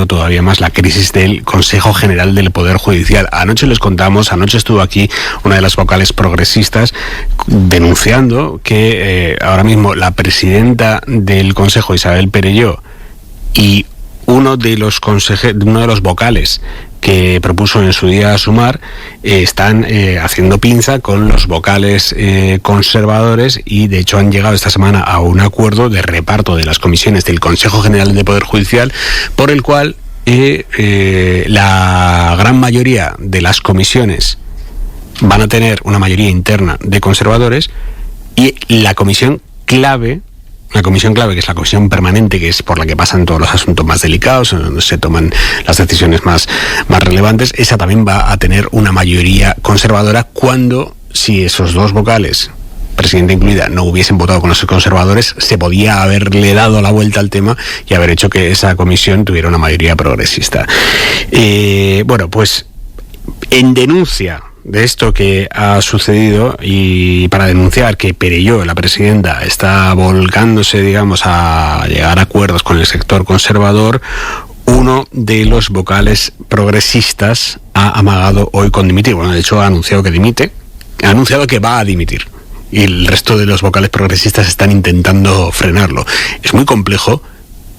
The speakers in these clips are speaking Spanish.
agravando todavía más la crisis del Consejo General del Poder Judicial. Anoche estuvo aquí una de las vocales progresistas denunciando que ahora mismo la presidenta del Consejo, Isabel Perelló, y uno de los vocales que propuso en su día Sumar, están haciendo pinza con los vocales conservadores, y de hecho han llegado esta semana a un acuerdo de reparto de las comisiones del Consejo General de Poder Judicial, por el cual la gran mayoría de las comisiones van a tener una mayoría interna de conservadores, y la comisión clave, que es la comisión permanente, que es por la que pasan todos los asuntos más delicados, donde se toman las decisiones más relevantes, esa también va a tener una mayoría conservadora, si esos dos vocales, presidenta incluida, no hubiesen votado con los conservadores, se podía haberle dado la vuelta al tema y haber hecho que esa comisión tuviera una mayoría progresista. Pues en denuncia de esto que ha sucedido, y para denunciar que Perelló, la presidenta, está volcándose, digamos, a llegar a acuerdos con el sector conservador, uno de los vocales progresistas ha amagado hoy con dimitir. Bueno, de hecho ha anunciado que dimite, ha anunciado que va a dimitir, y el resto de los vocales progresistas están intentando frenarlo. Es muy complejo,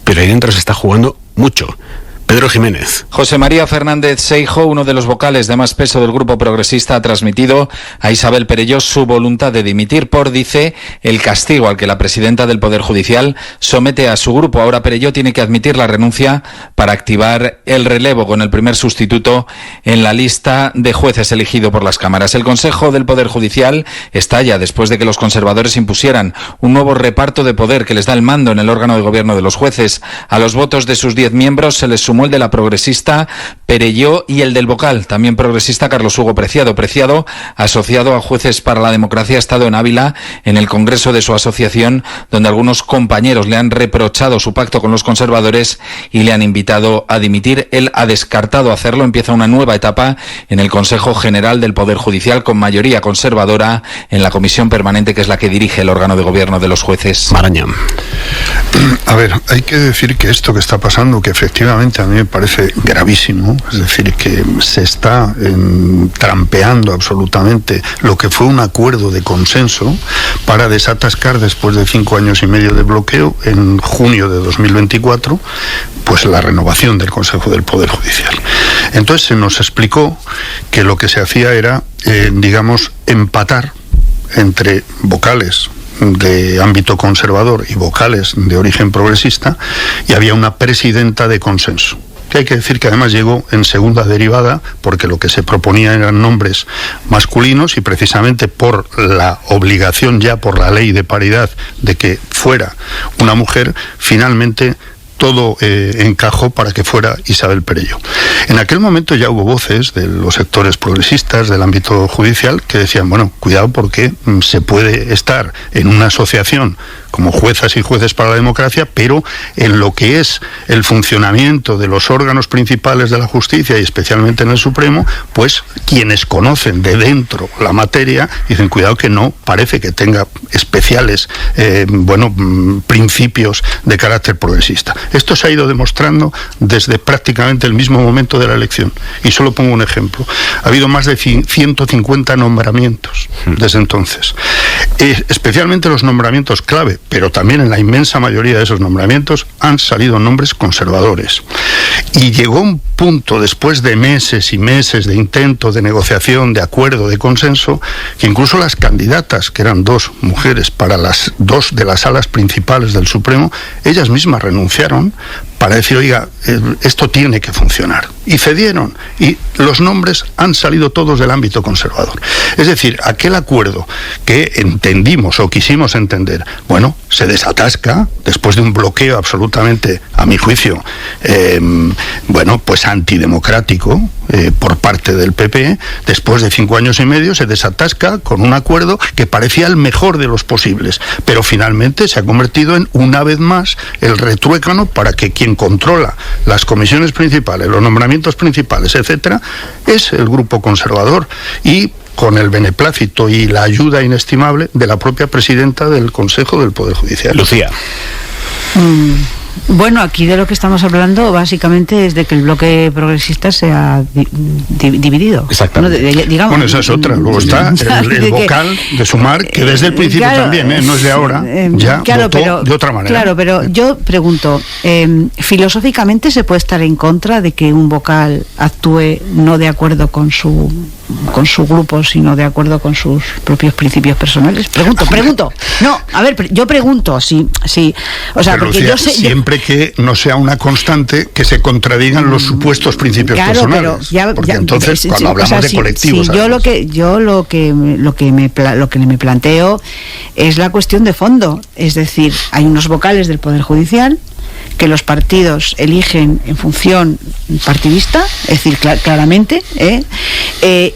pero ahí dentro se está jugando mucho. Pedro Jiménez. José María Fernández Seijo, uno de los vocales de más peso del grupo progresista, ha transmitido a Isabel Perelló su voluntad de dimitir por, dice, el castigo al que la presidenta del Poder Judicial somete a su grupo. Ahora Perelló tiene que admitir la renuncia para activar el relevo con el primer sustituto en la lista de jueces elegido por las cámaras. El Consejo del Poder Judicial estalla después de que los conservadores impusieran un nuevo reparto de poder que les da el mando en el órgano de gobierno de los jueces. A los votos de sus 10 miembros se les sumó el de la progresista Perelló y el del vocal, también progresista, Carlos Hugo Preciado. Preciado, asociado a Jueces para la Democracia, ha estado en Ávila en el congreso de su asociación, donde algunos compañeros le han reprochado su pacto con los conservadores y le han invitado a dimitir. Él ha descartado hacerlo. Empieza una nueva etapa en el Consejo General del Poder Judicial con mayoría conservadora en la comisión permanente, que es la que dirige el órgano de gobierno de los jueces. Maraña. A ver, hay que decir que esto que está pasando, que efectivamente a mí me parece gravísimo, es decir, que se está trampeando absolutamente lo que fue un acuerdo de consenso para desatascar, después de 5 años y medio de bloqueo, en junio de 2024, pues la renovación del Consejo del Poder Judicial. Entonces se nos explicó que lo que se hacía era, empatar entre vocales de ámbito conservador y vocales de origen progresista, y había una presidenta de consenso, que hay que decir que además llegó en segunda derivada, porque lo que se proponía eran nombres masculinos, y precisamente por la obligación ya por la ley de paridad de que fuera una mujer, finalmente todo encajó para que fuera Isabel Perelló. En aquel momento ya hubo voces de los sectores progresistas del ámbito judicial que decían, bueno, cuidado, porque se puede estar en una asociación como juezas y jueces para la democracia, pero en lo que es el funcionamiento de los órganos principales de la justicia, y especialmente en el Supremo, pues quienes conocen de dentro la materia dicen, cuidado, que no parece que tenga especiales principios de carácter progresista. Esto se ha ido demostrando desde prácticamente el mismo momento de la elección, y solo pongo un ejemplo. Ha habido más de 150 nombramientos desde entonces, especialmente los nombramientos clave, pero también en la inmensa mayoría de esos nombramientos han salido nombres conservadores. Y llegó un punto, después de meses y meses de intento, de negociación, de acuerdo, de consenso, que incluso las candidatas, que eran 2 mujeres para las 2 de las salas principales del Supremo, ellas mismas renunciaron para decir, oiga, esto tiene que funcionar. Y cedieron, y los nombres han salido todos del ámbito conservador. Es decir, aquel acuerdo que entendimos o quisimos entender, bueno, se desatasca después de un bloqueo absolutamente, a mi juicio, pues antidemocrático por parte del PP. Después de 5 años y medio se desatasca con un acuerdo que parecía el mejor de los posibles, pero finalmente se ha convertido en, una vez más, el retruécano para que quien controla las comisiones principales, los nombramientos principales, etcétera, es el grupo conservador, y con el beneplácito y la ayuda inestimable de la propia presidenta del Consejo del Poder Judicial. Lucía. Bueno, aquí de lo que estamos hablando básicamente es de que el bloque progresista se ha dividido. Exactamente. Digamos, bueno, esa es otra. Luego está el vocal de Sumar, que desde el principio también, no es de ahora, ya votó de otra manera. Claro, pero yo pregunto, filosóficamente se puede estar en contra de que un vocal actúe no de acuerdo con su grupo, sino de acuerdo con sus propios principios personales. Pregunto. No, a ver, yo pregunto, sí. O sea, pero porque Lucía, yo sé... siempre que no sea una constante que se contradigan los supuestos principios personales. Pero porque entonces, cuando hablamos de colectivos... yo lo que me planteo es la cuestión de fondo. Es decir, hay unos vocales del Poder Judicial que los partidos eligen en función partidista, es decir, claramente,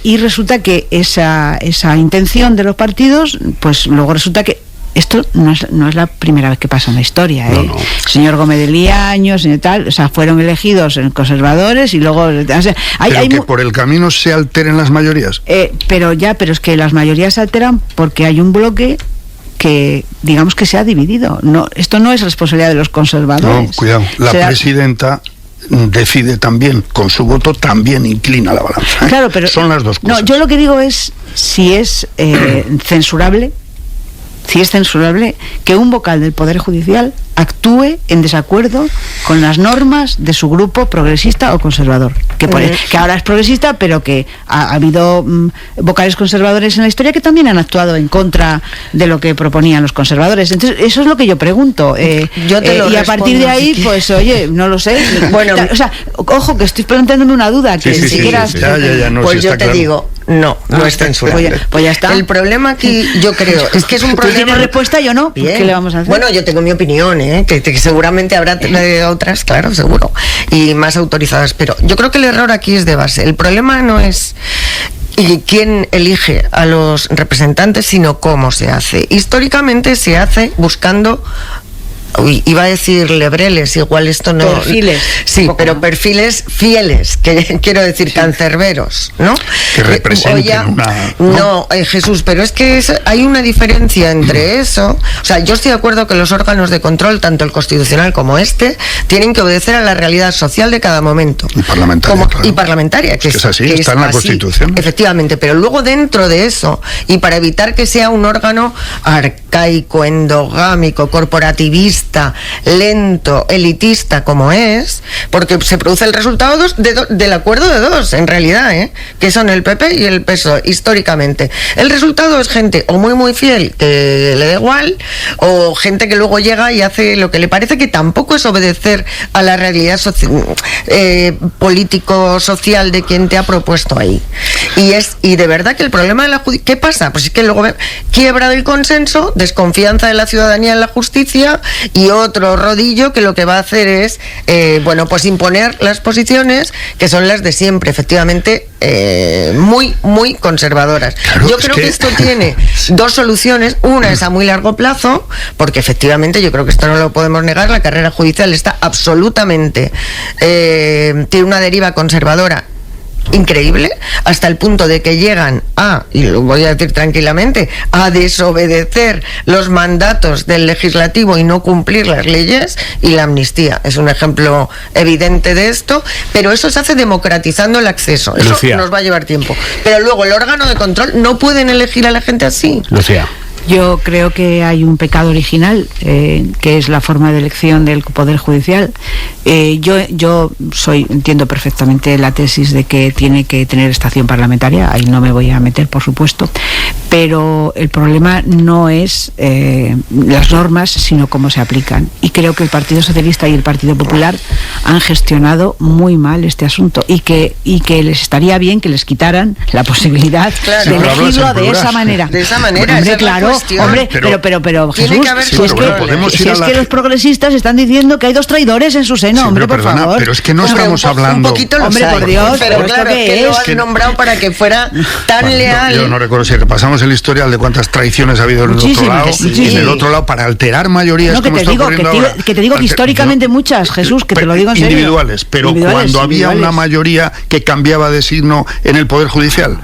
y resulta que esa intención de los partidos, pues luego resulta que esto no es la primera vez que pasa en la historia, ¿eh? No. Señor Gómez de Liaño, señor tal, o sea, fueron elegidos en conservadores y luego... O sea, hay que por el camino se alteren las mayorías. Pero es que las mayorías se alteran porque hay un bloque que digamos que se ha dividido. No, esto no es responsabilidad de los conservadores. No, cuidado, la presidenta decide también, con su voto también inclina la balanza. Claro, pero son las dos cosas. No, yo lo que digo es si es censurable que un vocal del Poder Judicial actúe en desacuerdo con las normas de su grupo progresista o conservador, que ahora es progresista, pero que ha habido vocales conservadores en la historia que también han actuado en contra de lo que proponían los conservadores. Entonces, eso es lo que yo pregunto. Y a partir de ahí, pues, oye, no lo sé. Bueno, o sea, ojo, que estoy planteándome una duda, que si quieras... Pues yo te digo, no es censurable. Pues ya está. El problema aquí, yo creo, es que es un problema... ¿Tú tienes respuesta? Yo no. ¿Qué le vamos a hacer? Bueno, yo tengo mi opinión, que seguramente habrá otras, claro, seguro, y más autorizadas, pero yo creo que el error aquí es de base. El problema no es quién elige a los representantes, sino cómo se hace. Históricamente se hace buscando... iba a decir lebreles, igual esto no... Perfiles. Sí, pero perfiles fieles, que quiero decir, cancerberos, ¿no? Que representen No, Jesús, pero es que hay una diferencia entre eso. O sea, yo estoy de acuerdo que los órganos de control, tanto el constitucional como tienen que obedecer a la realidad social de cada momento. Y parlamentaria, claro. Y parlamentaria, que es así, está en la Constitución. Efectivamente, pero luego dentro de eso, y para evitar que sea un órgano arcaico, endogámico, corporativista, lento, elitista como es, porque se produce el resultado del acuerdo de dos, en realidad, que son el PP y el PSOE, históricamente. El resultado es gente o muy fiel, que le da igual, o gente que luego llega y hace lo que le parece, que tampoco es obedecer a la realidad político-social de quien te ha propuesto ahí. Y de verdad que el problema de la justicia, ¿qué pasa? Pues es que luego quiebra del consenso, desconfianza de la ciudadanía en la justicia, y otro rodillo que lo que va a hacer es pues imponer las posiciones que son las de siempre, efectivamente, muy conservadoras. Claro, yo creo que esto tiene dos soluciones. Una es a muy largo plazo, porque efectivamente yo creo que esto no lo podemos negar, la carrera judicial está absolutamente tiene una deriva conservadora increíble, hasta el punto de que llegan y lo voy a decir tranquilamente, a desobedecer los mandatos del legislativo y no cumplir las leyes, y la amnistía es un ejemplo evidente de esto, pero eso se hace democratizando el acceso. Eso Lucía, nos va a llevar tiempo. Pero luego el órgano de control no pueden elegir a la gente así. Lucía. Yo creo que hay un pecado original, que es la forma de elección del Poder Judicial. Yo entiendo perfectamente la tesis de que tiene que tener estación parlamentaria, ahí no me voy a meter, por supuesto, pero el problema no es las normas, sino cómo se aplican. Y creo que el Partido Socialista y el Partido Popular han gestionado muy mal este asunto, y que les estaría bien que les quitaran la posibilidad de elegirlo de esa manera. De esa manera, hombre, claro. Hombre, pero Jesús, si es que los progresistas están diciendo que hay dos traidores en su seno, hombre, por favor. Pero es que no estamos hablando... Un poquito hombre, por Dios, pero claro, que lo has nombrado para que fuera tan leal. Yo no recuerdo, si repasamos el historial de cuántas traiciones ha habido en el otro lado, y en el otro lado, para alterar mayorías, como está ocurriendo ahora. Que te digo que históricamente muchas, Jesús, que te lo digo en serio. Individuales, pero cuando había una mayoría que cambiaba de signo en el Poder Judicial,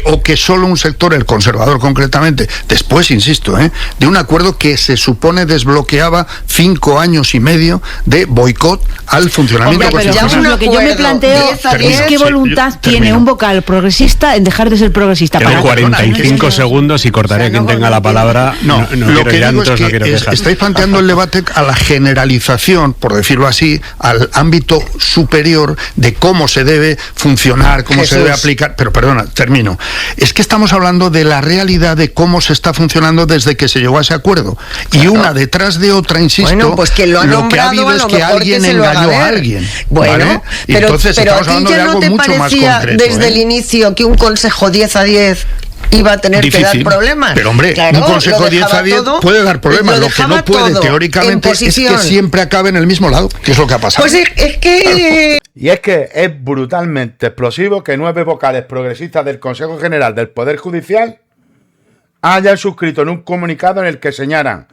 o que solo un sector, el conservador concretamente, después después, insisto, de un acuerdo que se supone desbloqueaba 5 años y medio de boicot al funcionamiento constitucional. Lo que yo me planteo es qué voluntad tiene un vocal progresista en dejar de ser progresista. Quedan 45 segundos y cortaré a quien tenga la palabra. No lo que digo es que estáis planteando el debate a la generalización, por decirlo así, al ámbito superior de cómo se debe funcionar, cómo se debe aplicar. Pero perdona, termino. Es que estamos hablando de la realidad de cómo se está funcionando desde que se llegó a ese acuerdo. Y una detrás de otra, insisto, bueno, pues que lo que ha habido es que alguien engañó a alguien. Bueno, ¿vale? pero, entonces pero estamos hablando de algo mucho más concreto. Desde el inicio que un consejo 10-10 iba a tener que dar problemas. Pero hombre, un consejo 10-10 puede dar problemas. Lo que no puede, teóricamente, es que siempre acabe en el mismo lado, que es lo que ha pasado. Pues es que... Y es que es brutalmente explosivo que 9 vocales progresistas del Consejo General del Poder Judicial hayan suscrito en un comunicado en el que señalan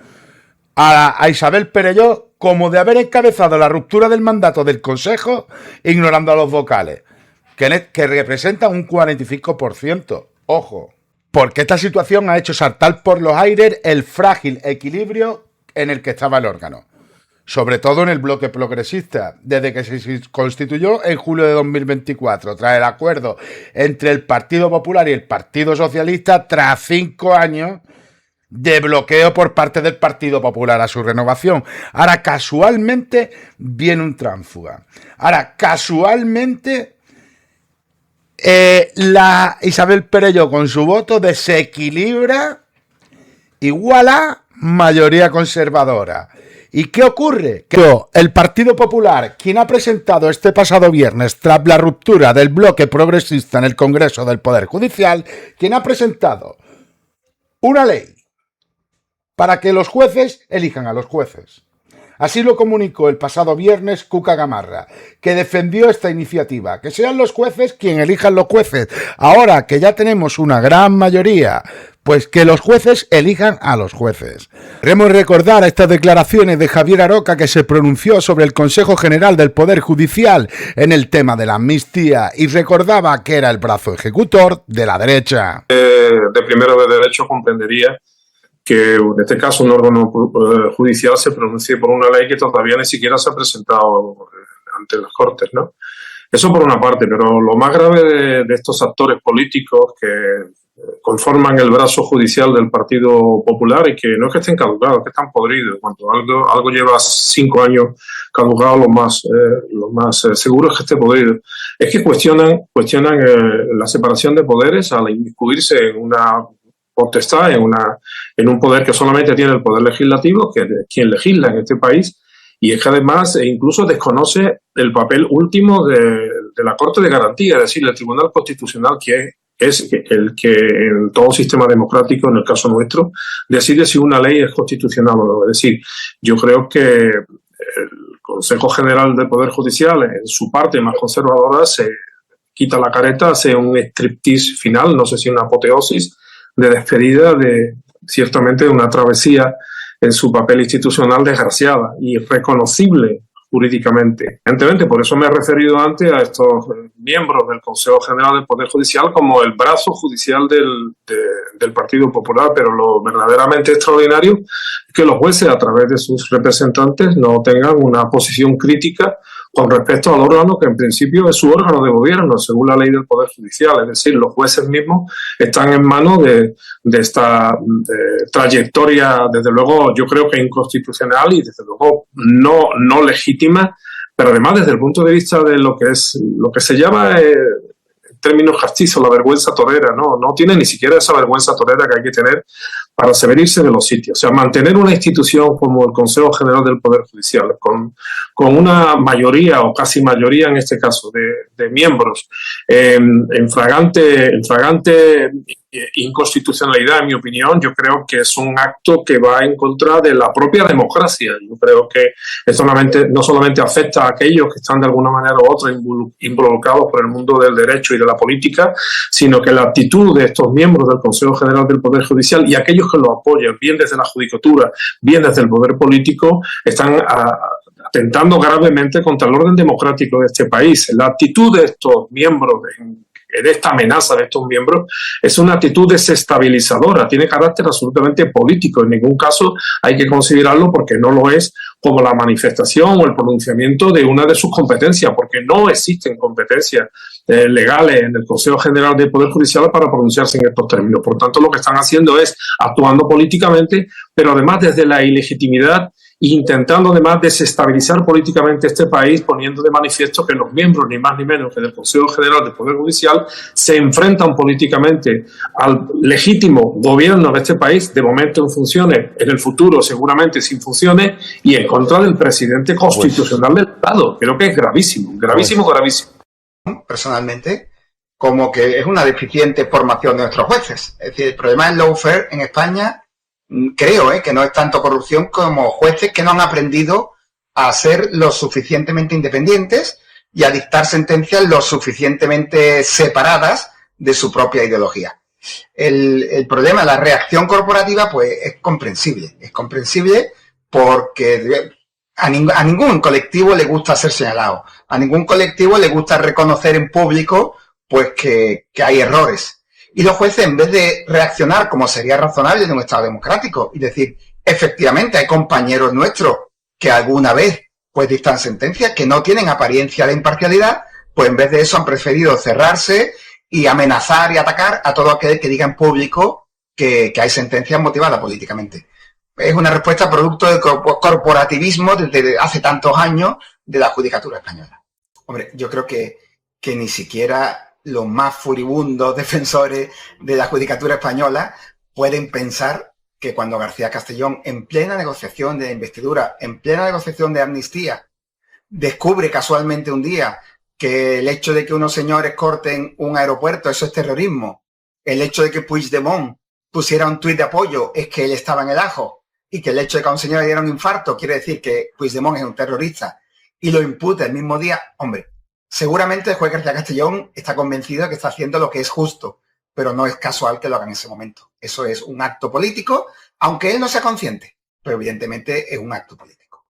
a Isabel Perelló como de haber encabezado la ruptura del mandato del Consejo ignorando a los vocales, que representan un 45%. Ojo, porque esta situación ha hecho saltar por los aires el frágil equilibrio en el que estaba el órgano, sobre todo en el bloque progresista, desde que se constituyó en julio de 2024, tras el acuerdo entre el Partido Popular y el Partido Socialista, tras 5 años de bloqueo por parte del Partido Popular a su renovación. Ahora, casualmente, viene un tránsfuga. Ahora, casualmente, la Isabel Perelló con su voto desequilibra igual a mayoría conservadora. ¿Y qué ocurre? Que el Partido Popular, quien ha presentado este pasado viernes, tras la ruptura del bloque progresista en el Congreso del Poder Judicial, quien ha presentado una ley para que los jueces elijan a los jueces. Así lo comunicó el pasado viernes Cuca Gamarra, que defendió esta iniciativa, que sean los jueces quien elijan los jueces. Ahora que ya tenemos una gran mayoría, pues que los jueces elijan a los jueces. Queremos recordar estas declaraciones de Javier Aroca, que se pronunció sobre el Consejo General del Poder Judicial en el tema de la amnistía y recordaba que era el brazo ejecutor de la derecha. De primero de derecho comprendería que en este caso un órgano judicial se pronuncie por una ley que todavía ni siquiera se ha presentado ante las Cortes, ¿no? Eso por una parte, pero lo más grave de estos actores políticos que conforman el brazo judicial del Partido Popular y que no es que estén caducados, que están podridos. Cuando algo lleva 5 años caducado, lo más seguro es que esté podrido. Es que cuestionan la separación de poderes al inmiscuirse en una potestad, en un poder que solamente tiene el poder legislativo, que es quien legisla en este país, y es que además incluso desconoce el papel último de la Corte de Garantía, es decir, el Tribunal Constitucional, que es el que en todo sistema democrático, en el caso nuestro, decide si una ley es constitucional o no. Es decir, yo creo que el Consejo General del Poder Judicial, en su parte más conservadora, se quita la careta, hace un striptease final, no sé si una apoteosis, de despedida de, ciertamente, de una travesía en su papel institucional desgraciada y reconocible jurídicamente. Evidentemente, por eso me he referido antes a estos miembros del Consejo General del Poder Judicial como el brazo judicial del Partido Popular, pero lo verdaderamente extraordinario es que los jueces, a través de sus representantes, no tengan una posición crítica con respecto al órgano que en principio es su órgano de gobierno, según la ley del Poder Judicial. Es decir, los jueces mismos están en manos de esta trayectoria, desde luego, yo creo que inconstitucional y desde luego no legítima, pero además desde el punto de vista de lo que se llama en términos castizos la vergüenza torera, no tiene ni siquiera esa vergüenza torera que hay que tener para severarse de los sitios. O sea, mantener una institución como el Consejo General del Poder Judicial, con una mayoría o casi mayoría en este caso de miembros en fragante inconstitucionalidad, en mi opinión, yo creo que es un acto que va en contra de la propia democracia. Yo creo que no solamente afecta a aquellos que están de alguna manera u otra involucrados por el mundo del derecho y de la política, sino que la actitud de estos miembros del Consejo General del Poder Judicial y aquellos que lo apoyan, bien desde la judicatura, bien desde el poder político, están atentando gravemente contra el orden democrático de este país. La actitud de estos miembros de esta amenaza de estos miembros, es una actitud desestabilizadora, tiene carácter absolutamente político. En ningún caso hay que considerarlo, porque no lo es, como la manifestación o el pronunciamiento de una de sus competencias, porque no existen competencias legales en el Consejo General del Poder Judicial para pronunciarse en estos términos. Por tanto, lo que están haciendo es actuando políticamente, pero además desde la ilegitimidad, intentando además desestabilizar políticamente este país, poniendo de manifiesto que los miembros, ni más ni menos que del Consejo General del Poder Judicial, se enfrentan políticamente al legítimo gobierno de este país, de momento en funciones, en el futuro seguramente sin funciones, y en contra del presidente constitucional del Estado. Creo que es gravísimo, gravísimo, gravísimo. Personalmente, como que es una deficiente formación de nuestros jueces. Es decir, el problema del lawfare en España, creo que no es tanto corrupción como jueces que no han aprendido a ser lo suficientemente independientes y a dictar sentencias lo suficientemente separadas de su propia ideología. El problema, la reacción corporativa, pues es comprensible. Es comprensible porque a ningún colectivo le gusta ser señalado. A ningún colectivo le gusta reconocer en público pues que hay errores. Y los jueces, en vez de reaccionar como sería razonable en un Estado democrático y decir, efectivamente hay compañeros nuestros que alguna vez pues dictan sentencias que no tienen apariencia de imparcialidad, pues en vez de eso han preferido cerrarse y amenazar y atacar a todo aquel que diga en público que hay sentencias motivadas políticamente. Es una respuesta producto del corporativismo desde hace tantos años de la judicatura española. Hombre, yo creo que ni siquiera los más furibundos defensores de la judicatura española pueden pensar que cuando García Castellón, en plena negociación de investidura, en plena negociación de amnistía, descubre casualmente un día que el hecho de que unos señores corten un aeropuerto, eso es terrorismo. El hecho de que Puigdemont pusiera un tuit de apoyo es que él estaba en el ajo. Y que el hecho de que a un señor le diera un infarto quiere decir que Puigdemont es un terrorista y lo imputa el mismo día, hombre, seguramente el juez García Castellón está convencido de que está haciendo lo que es justo, pero no es casual que lo haga en ese momento. Eso es un acto político, aunque él no sea consciente, pero evidentemente es un acto político.